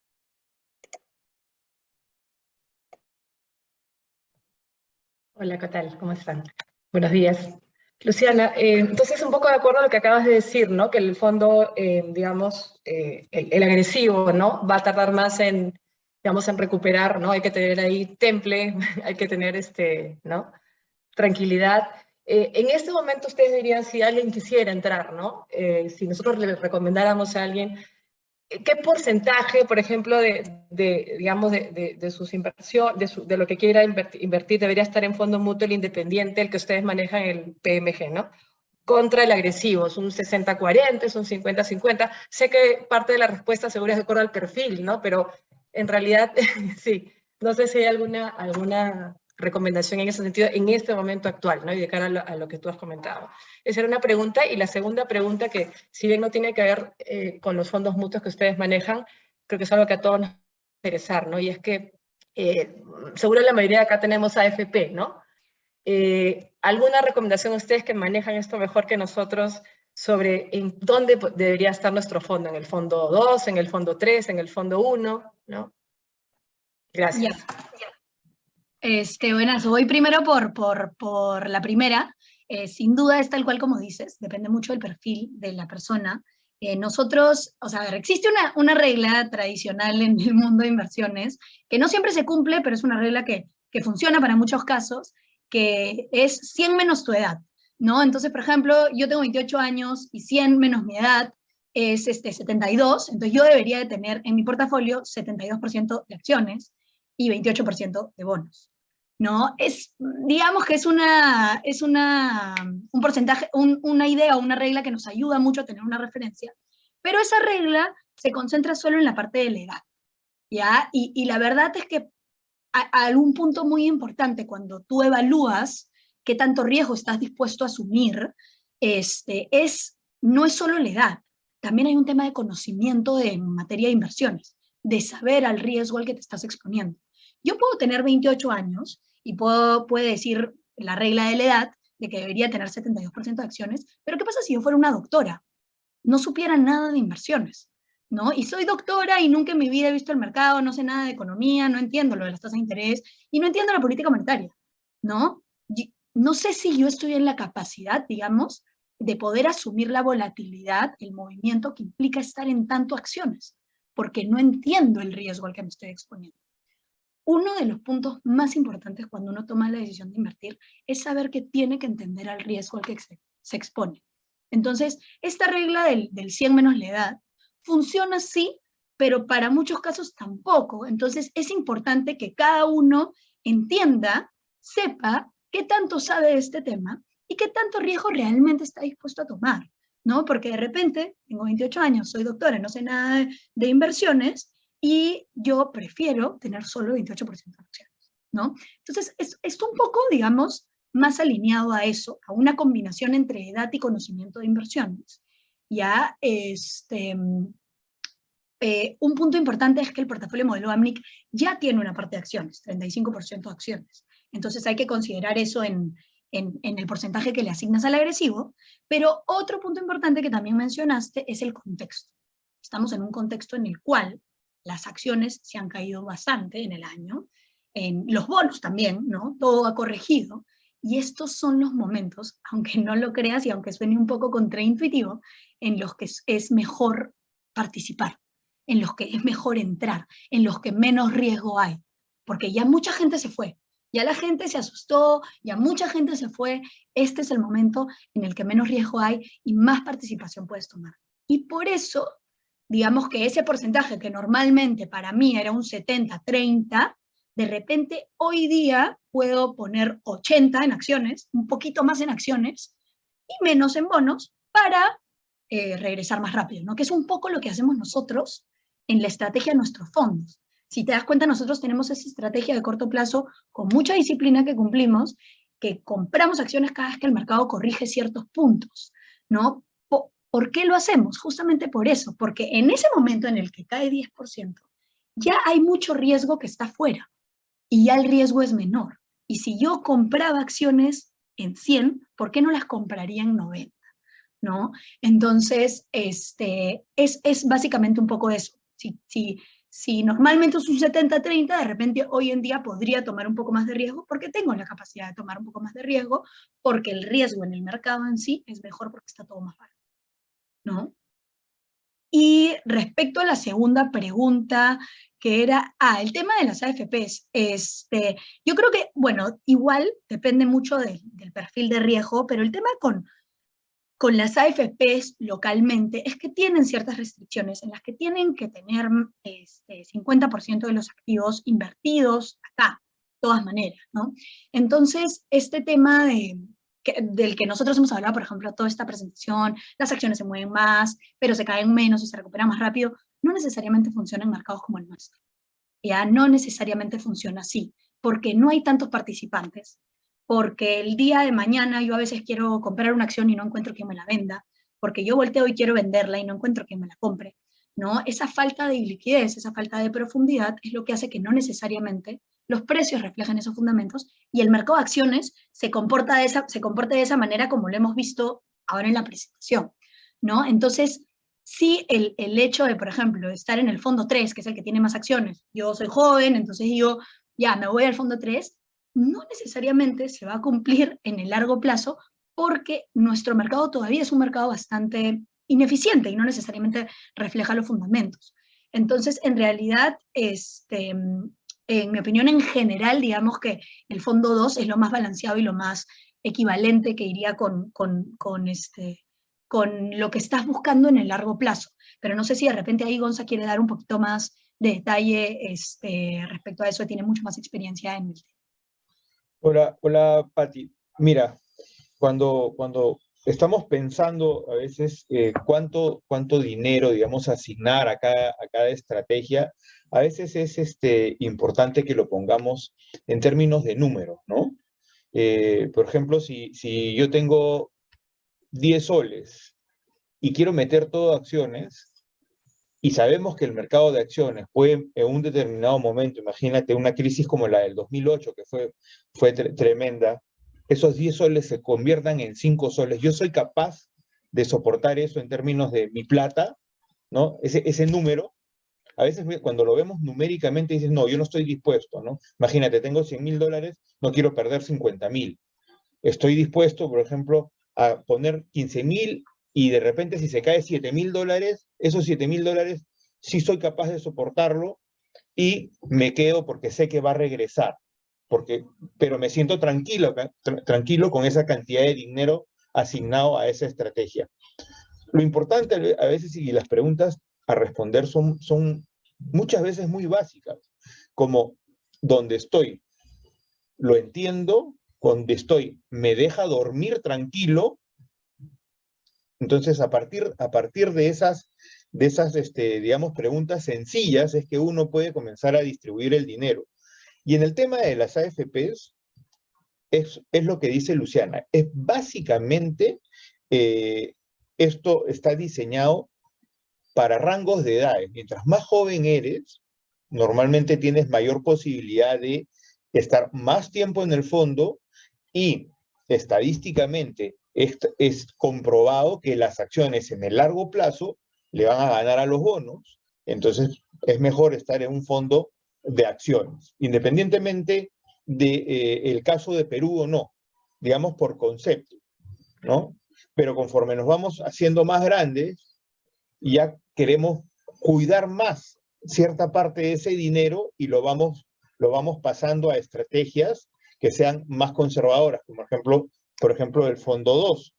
Hola, ¿qué tal? ¿Cómo están? Buenos días. Luciana, entonces un poco de acuerdo a lo que acabas de decir, ¿no? Que el fondo, digamos, el agresivo, ¿no? Va a tardar más digamos, en recuperar, ¿no? Hay que tener ahí temple, hay que tener, ¿no? Tranquilidad. En este momento ustedes dirían, si alguien quisiera entrar, ¿no? Si nosotros le recomendáramos a alguien, ¿qué porcentaje, por ejemplo, digamos, de sus inversiones, de lo que quiera invertir, debería estar en fondo mutuo, el independiente, el que ustedes manejan, el PMG, ¿no? Contra el agresivo, es un 60-40, es un 50-50. Sé que parte de la respuesta seguro es de acuerdo al perfil, ¿no? Pero en realidad, sí, no sé si hay alguna recomendación en ese sentido en este momento actual, ¿no? Y de cara a lo que tú has comentado. Esa era una pregunta. Y la segunda pregunta, que si bien no tiene que ver con los fondos mutuos que ustedes manejan, creo que es algo que a todos nos va a interesar, ¿no? Y es que seguro la mayoría de acá tenemos AFP, ¿no? ¿Alguna recomendación a ustedes que manejan esto mejor que nosotros sobre en dónde debería estar nuestro fondo? ¿En el fondo 2, en el fondo 3, en el fondo 1? ¿No? Gracias. Buenas, voy primero por la primera. Sin duda es tal cual como dices, depende mucho del perfil de la persona. Nosotros, o sea, a ver, existe una regla tradicional en el mundo de inversiones que no siempre se cumple, pero es una regla que funciona para muchos casos, que es 100 menos tu edad, ¿no? Entonces, por ejemplo, yo tengo 28 años y 100 menos mi edad es 72, entonces yo debería de tener en mi portafolio 72% de acciones y 28% de bonos, ¿no? Digamos que es un porcentaje, una idea o una regla que nos ayuda mucho a tener una referencia, pero esa regla se concentra solo en la parte de la edad, ¿ya? Y la verdad es que a algún punto muy importante cuando tú evalúas qué tanto riesgo estás dispuesto a asumir, no es solo la edad, también hay un tema de conocimiento en materia de inversiones, de saber al riesgo al que te estás exponiendo. Yo puedo tener 28 años y puede decir la regla de la edad de que debería tener 72% de acciones, pero ¿qué pasa si yo fuera una doctora? No supiera nada de inversiones, ¿no? Y soy doctora y nunca en mi vida he visto el mercado, no sé nada de economía, no entiendo lo de las tasas de interés y no entiendo la política monetaria, ¿no? No sé si yo estoy en la capacidad, digamos, de poder asumir la volatilidad, el movimiento que implica estar en tanto acciones, porque no entiendo el riesgo al que me estoy exponiendo. Uno de los puntos más importantes cuando uno toma la decisión de invertir es saber que tiene que entender al riesgo al que se expone. Entonces, esta regla del 100 menos la edad funciona sí, pero para muchos casos tampoco. Entonces, es importante que cada uno entienda, sepa qué tanto sabe de este tema y qué tanto riesgo realmente está dispuesto a tomar, ¿no? Porque de repente, tengo 28 años, soy doctora, no sé nada de inversiones, y yo prefiero tener solo 28% de acciones, ¿no? Entonces, es un poco, digamos, más alineado a eso, a una combinación entre edad y conocimiento de inversiones. Ya, un punto importante es que el portafolio modelo AMNIC ya tiene una parte de acciones, 35% de acciones. Entonces hay que considerar eso en el porcentaje que le asignas al agresivo. Pero otro punto importante que también mencionaste es el contexto. Estamos en un contexto en el cual las acciones se han caído bastante en el año, en los bonos también, ¿no? Todo ha corregido. Y estos son los momentos, aunque no lo creas y aunque suene un poco contraintuitivo, en los que es mejor participar, en los que es mejor entrar, en los que menos riesgo hay, porque ya mucha gente se fue, ya la gente se asustó, ya mucha gente se fue, este es el momento en el que menos riesgo hay y más participación puedes tomar. Y por eso, digamos que ese porcentaje que normalmente para mí era un 70-30, de repente hoy día puedo poner 80 en acciones, un poquito más en acciones y menos en bonos para regresar más rápido, ¿no? Que es un poco lo que hacemos nosotros en la estrategia de nuestros fondos. Si te das cuenta, nosotros tenemos esa estrategia de corto plazo con mucha disciplina que cumplimos, que compramos acciones cada vez que el mercado corrige ciertos puntos, ¿no? ¿Por qué lo hacemos? Justamente por eso, porque en ese momento en el que cae 10%, ya hay mucho riesgo que está fuera y ya el riesgo es menor. Y si yo compraba acciones en 100, ¿por qué no las compraría en 90? ¿No? Entonces, es básicamente un poco eso. Si normalmente es un 70-30, de repente hoy en día podría tomar un poco más de riesgo porque tengo la capacidad de tomar un poco más de riesgo, porque el riesgo en el mercado en sí es mejor porque está todo más barato, ¿no? Y respecto a la segunda pregunta, que era, el tema de las AFPs, yo creo que, bueno, igual depende mucho del perfil de riesgo, pero el tema con las AFPs localmente es que tienen ciertas restricciones en las que tienen que tener 50% de los activos invertidos acá, de todas maneras, ¿no? Entonces, este tema del que nosotros hemos hablado, por ejemplo, toda esta presentación, las acciones se mueven más, pero se caen menos y se recuperan más rápido, no necesariamente funciona en mercados como el nuestro. Ya no necesariamente funciona así, porque no hay tantos participantes, porque el día de mañana yo a veces quiero comprar una acción y no encuentro quien me la venda, porque yo volteo y quiero venderla y no encuentro quien me la compre, ¿no? Esa falta de liquidez, esa falta de profundidad es lo que hace que no necesariamente los precios reflejen esos fundamentos y el mercado de acciones se comporte de esa manera como lo hemos visto ahora en la presentación, ¿no? Entonces, sí, el hecho de, por ejemplo, estar en el fondo 3, que es el que tiene más acciones, yo soy joven, entonces digo, ya, me voy al fondo 3, no necesariamente se va a cumplir en el largo plazo porque nuestro mercado todavía es un mercado bastante ineficiente y no necesariamente refleja los fundamentos. Entonces, en realidad, en mi opinión, en general, digamos que el fondo 2 es lo más balanceado y lo más equivalente que iría con lo que estás buscando en el largo plazo. Pero no sé si de repente ahí Gonza quiere dar un poquito más de detalle respecto a eso, tiene mucho más experiencia en el tema. Hola, Pati. Mira, cuando estamos pensando a veces cuánto dinero, digamos, asignar a cada estrategia, a veces es importante que lo pongamos en términos de números, ¿no? Por ejemplo, si yo tengo 10 soles y quiero meter todo acciones, y sabemos que el mercado de acciones puede en un determinado momento, imagínate una crisis como la del 2008, que fue tremenda, esos 10 soles se conviertan en 5 soles. Yo soy capaz de soportar eso en términos de mi plata, ¿no? Ese número, a veces cuando lo vemos numéricamente dices, no, yo no estoy dispuesto, ¿no? Imagínate, tengo $100,000, no quiero perder 50,000. Estoy dispuesto, por ejemplo, a poner 15,000 y de repente si se cae $7,000, esos $7,000 sí soy capaz de soportarlo y me quedo porque sé que va a regresar. Pero me siento tranquilo con esa cantidad de dinero asignado a esa estrategia. Lo importante a veces, y las preguntas a responder son muchas veces muy básicas, como ¿dónde estoy? ¿Lo entiendo? ¿Dónde estoy? ¿Me deja dormir tranquilo? Entonces, a partir de esas digamos, preguntas sencillas es que uno puede comenzar a distribuir el dinero. Y en el tema de las AFPs, es lo que dice Luciana. Es básicamente, esto está diseñado para rangos de edades. Mientras más joven eres, normalmente tienes mayor posibilidad de estar más tiempo en el fondo y estadísticamente es comprobado que las acciones en el largo plazo le van a ganar a los bonos, entonces es mejor estar en un fondo de acciones, independientemente del caso de Perú o no. digamos, por concepto, ¿no? Pero conforme nos vamos haciendo más grandes, ya queremos cuidar más cierta parte de ese dinero y lo vamos pasando a estrategias que sean más conservadoras, como por ejemplo el Fondo 2.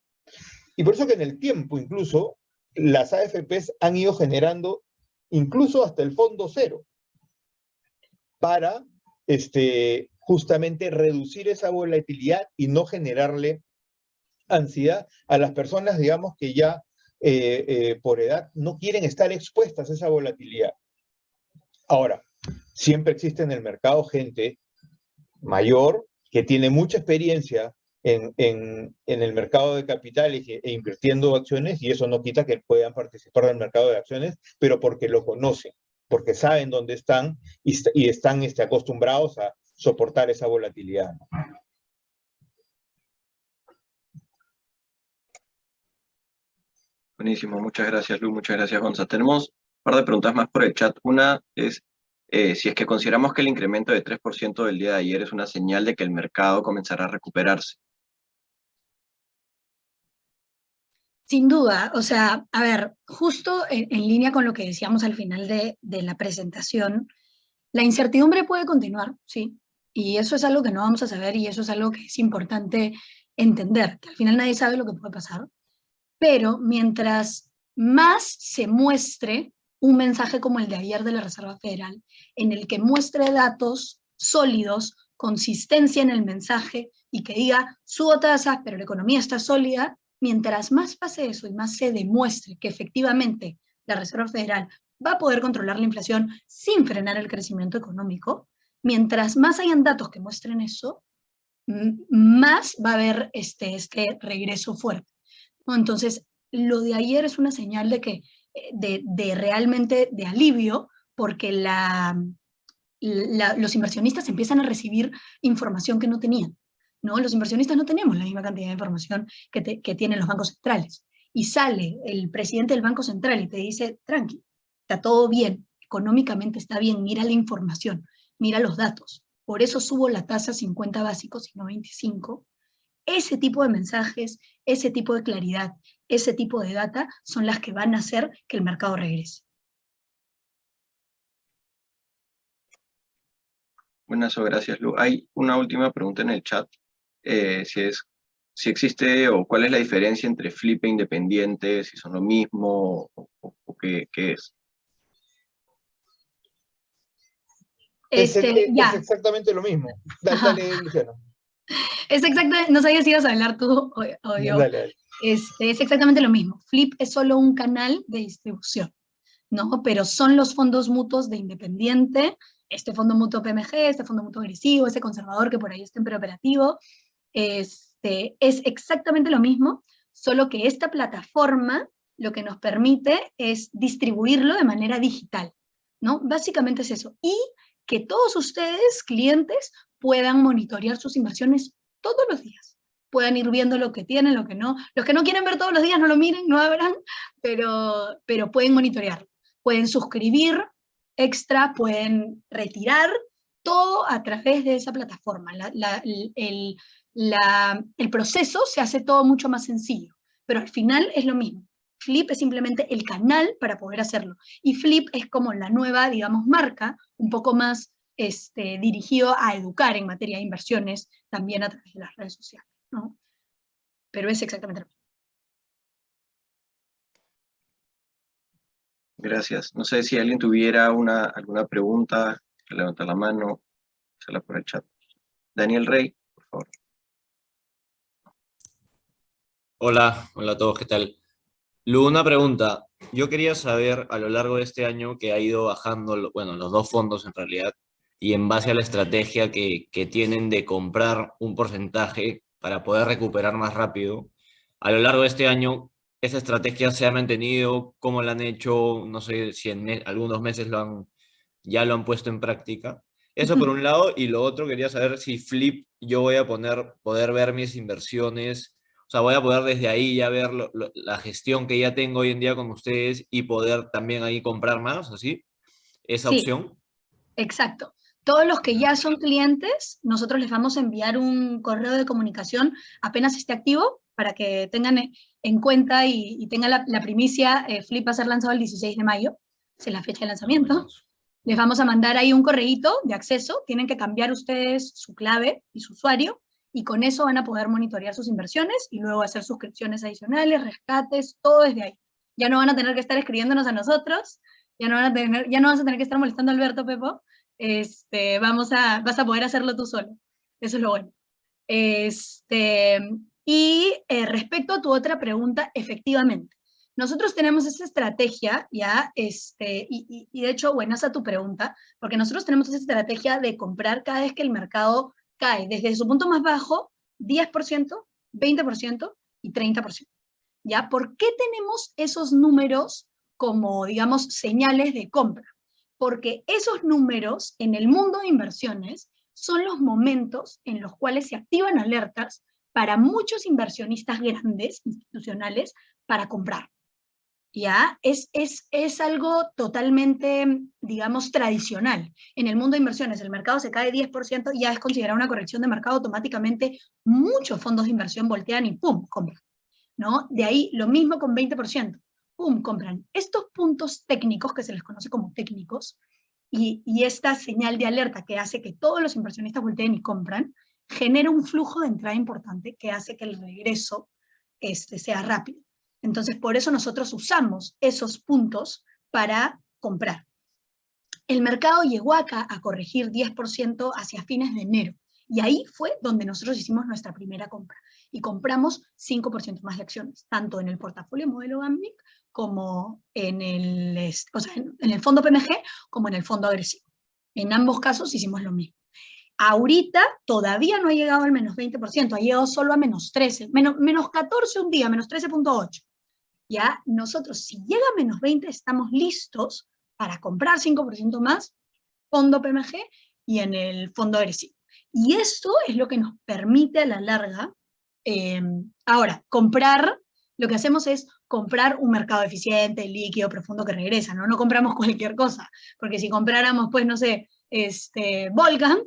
Y por eso que en el tiempo incluso las AFPs han ido generando incluso hasta el Fondo 0 para justamente reducir esa volatilidad y no generarle ansiedad a las personas, digamos, que ya por edad no quieren estar expuestas a esa volatilidad. Ahora, siempre existe en el mercado gente mayor que tiene mucha experiencia en el mercado de capitales e invirtiendo acciones, y eso no quita que puedan participar del mercado de acciones, pero porque lo conocen, porque saben dónde están y están acostumbrados a soportar esa volatilidad. Buenísimo, muchas gracias, Lu, muchas gracias, Gonza. Tenemos un par de preguntas más por el chat. Una es, si es que consideramos que el incremento de 3% del día de ayer es una señal de que el mercado comenzará a recuperarse. Sin duda, o sea, a ver, justo en línea con lo que decíamos al final de la presentación, la incertidumbre puede continuar, sí, y eso es algo que no vamos a saber y eso es algo que es importante entender, que al final nadie sabe lo que puede pasar, pero mientras más se muestre un mensaje como el de ayer de la Reserva Federal, en el que muestre datos sólidos, consistencia en el mensaje y que diga, subo tasas, pero la economía está sólida, mientras más pase eso y más se demuestre que efectivamente la Reserva Federal va a poder controlar la inflación sin frenar el crecimiento económico, mientras más hayan datos que muestren eso, más va a haber este regreso fuerte, ¿no? Entonces, lo de ayer es una señal de que, de realmente de alivio, porque los inversionistas empiezan a recibir información que no tenían, ¿no? Los inversionistas no tenemos la misma cantidad de información que tienen los bancos centrales. Y sale el presidente del Banco Central y te dice, tranqui, está todo bien, económicamente está bien, mira la información, mira los datos. Por eso subo la tasa 50 básicos y no 25. Ese tipo de mensajes, ese tipo de claridad, ese tipo de data son las que van a hacer que el mercado regrese. Buenas, gracias, Lu. Hay una última pregunta en el chat, si existe o cuál es la diferencia entre flip e independiente, si son lo mismo o qué es. Es Ya. exactamente lo mismo. Dale, Luciano. Es exactamente, no sabía si ibas a hablar tú o yo. Dale. Es exactamente lo mismo. Flip es solo un canal de distribución, ¿no? Pero son los fondos mutuos de Independiente, este fondo mutuo PMG, este fondo mutuo agresivo, ese conservador que por ahí está en preoperativo, es exactamente lo mismo, solo que esta plataforma lo que nos permite es distribuirlo de manera digital, ¿no? Básicamente es eso. Y que todos ustedes, clientes, puedan monitorear sus inversiones todos los días. Puedan ir viendo lo que tienen, lo que no. Los que no quieren ver todos los días no lo miren, no abran, pero pueden monitorear. Pueden suscribir extra, pueden retirar, todo a través de esa plataforma. El proceso se hace todo mucho más sencillo, pero al final es lo mismo. Flip es simplemente el canal para poder hacerlo. Y Flip es como la nueva, digamos, marca, un poco más dirigido a educar en materia de inversiones, también a través de las redes sociales, ¿no? Pero es exactamente lo mismo. Gracias. No sé si alguien tuviera alguna pregunta, que levanta la mano, hágala por el chat. Daniel Rey, por favor. Hola a todos, ¿qué tal? Lu, una pregunta. Yo quería saber a lo largo de este año que ha ido bajando, bueno, los dos fondos en realidad, y en base a la estrategia que tienen de comprar un porcentaje para poder recuperar más rápido, a lo largo de este año, ¿esa estrategia se ha mantenido? ¿Cómo la han hecho? No sé si en algunos meses ya lo han puesto en práctica. Eso por un lado, y lo otro quería saber si Flip yo voy a poder ver mis inversiones, o sea, voy a poder desde ahí ya ver la gestión que ya tengo hoy en día con ustedes y poder también ahí comprar más, ¿así? Esa Sí, opción. exacto. Todos los que ya son clientes, nosotros les vamos a enviar un correo de comunicación apenas esté activo, para que tengan en cuenta y tengan la primicia. Flip va a ser lanzado el 16 de mayo, esa es la fecha de lanzamiento. Les vamos a mandar ahí un correíto de acceso, tienen que cambiar ustedes su clave y su usuario, y con eso van a poder monitorear sus inversiones y luego hacer suscripciones adicionales, rescates, todo desde ahí. Ya no van a tener que estar escribiéndonos a nosotros, ya no vas a tener que estar molestando a Alberto, Pepo. Vas a poder hacerlo tú solo. Eso es lo bueno. Respecto a tu otra pregunta, efectivamente, nosotros tenemos esa estrategia, ¿ya? Y de hecho, buenas a tu pregunta, porque nosotros tenemos esa estrategia de comprar cada vez que el mercado cae, desde su punto más bajo, 10%, 20% y 30%. ¿Ya? ¿Por qué tenemos esos números como, digamos, señales de compra? Porque esos números en el mundo de inversiones son los momentos en los cuales se activan alertas para muchos inversionistas grandes, institucionales, para comprar. ¿Ya? Es algo totalmente, digamos, tradicional. En el mundo de inversiones, el mercado se cae 10%, ya es considerada una corrección de mercado, automáticamente muchos fondos de inversión voltean y ¡pum!, compran, ¿no? De ahí, lo mismo con 20%, ¡pum!, compran. Estos puntos técnicos, que se les conoce como técnicos, y esta señal de alerta que hace que todos los inversionistas volteen y compran, genera un flujo de entrada importante que hace que el regreso sea rápido. Entonces, por eso nosotros usamos esos puntos para comprar. El mercado llegó acá a corregir 10% hacia fines de enero, y ahí fue donde nosotros hicimos nuestra primera compra, y compramos 5% más de acciones, tanto en el portafolio modelo Gambic, como en el fondo PMG, como en el fondo agresivo. En ambos casos hicimos lo mismo. Ahorita todavía no ha llegado al menos 20%, ha llegado solo a menos 13, menos 14 un día, menos 13.8. Ya nosotros, si llega a menos 20, estamos listos para comprar 5% más, fondo PMG y en el fondo agresivo. Y esto es lo que nos permite a la larga, ahora, comprar, lo que hacemos es comprar un mercado eficiente, líquido, profundo, que regresa, ¿no? No compramos cualquier cosa, porque si compráramos, pues, no sé, Volcan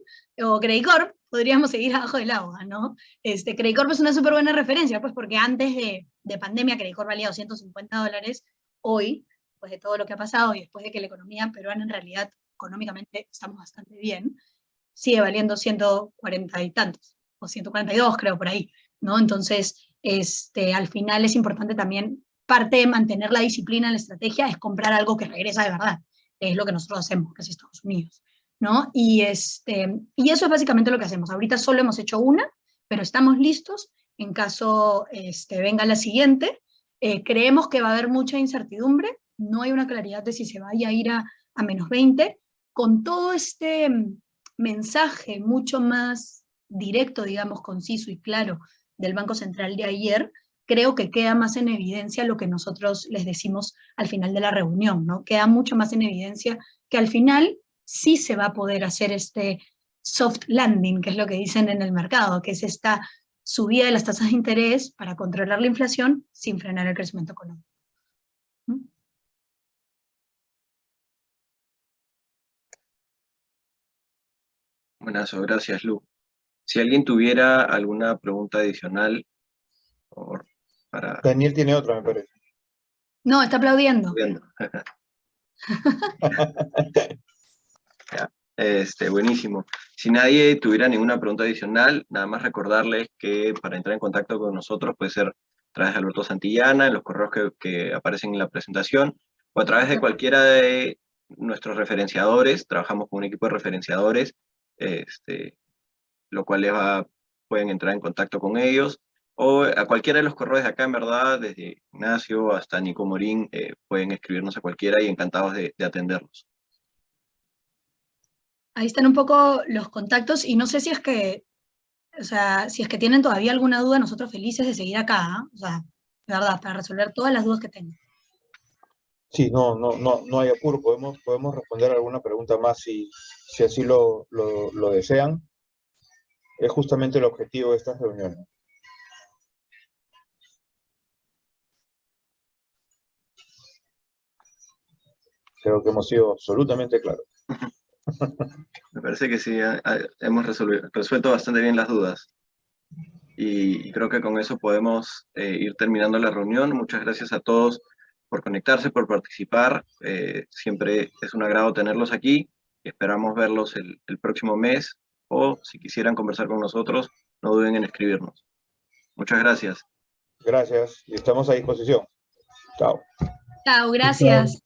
o Credit Corp, podríamos seguir abajo del agua, ¿no? Credit Corp es una súper buena referencia, pues, porque antes de pandemia Credit Corp valía $250, hoy, después de todo lo que ha pasado y después de que la economía peruana en realidad económicamente estamos bastante bien, sigue valiendo 140 y tantos, o 142 creo por ahí, ¿no? Entonces, al final es importante también, parte de mantener la disciplina en la estrategia es comprar algo que regresa de verdad, es lo que nosotros hacemos, que es Estados Unidos, ¿no? Y eso es básicamente lo que hacemos. Ahorita solo hemos hecho una, pero estamos listos en caso venga la siguiente. Creemos que va a haber mucha incertidumbre, no hay una claridad de si se vaya a ir a menos 20, con todo este mensaje mucho más directo, digamos, conciso y claro del Banco Central de ayer, creo que queda más en evidencia lo que nosotros les decimos al final de la reunión, ¿no? Queda mucho más en evidencia que al final sí se va a poder hacer este soft landing, que es lo que dicen en el mercado, que es esta subida de las tasas de interés para controlar la inflación sin frenar el crecimiento económico. Buenas, gracias, Lu. Si alguien tuviera alguna pregunta adicional, para... Daniel tiene otra, me parece. No, está aplaudiendo. Ya, buenísimo. Si nadie tuviera ninguna pregunta adicional, nada más recordarles que para entrar en contacto con nosotros puede ser a través de Alberto Santillana, en los correos que aparecen en la presentación, o a través de cualquiera de nuestros referenciadores. Trabajamos con un equipo de referenciadores, lo cual pueden entrar en contacto con ellos, o a cualquiera de los correos de acá, en verdad, desde Ignacio hasta Nico Morín, pueden escribirnos a cualquiera y encantados de atenderlos. Ahí están un poco los contactos, y no sé si es que, si es que tienen todavía alguna duda, nosotros felices de seguir acá, o sea, de verdad, para resolver todas las dudas que tengan. Sí, no hay apuro, podemos responder alguna pregunta más si así lo desean. Es justamente el objetivo de estas reuniones. Creo que hemos sido absolutamente claros. Me parece que sí, hemos resuelto bastante bien las dudas. Y creo que con eso podemos ir terminando la reunión. Muchas gracias a todos por conectarse, por participar. Siempre es un agrado tenerlos aquí. Esperamos verlos el próximo mes, o si quisieran conversar con nosotros, no duden en escribirnos. Muchas gracias. Gracias, y estamos a disposición. Chao. Chao, gracias.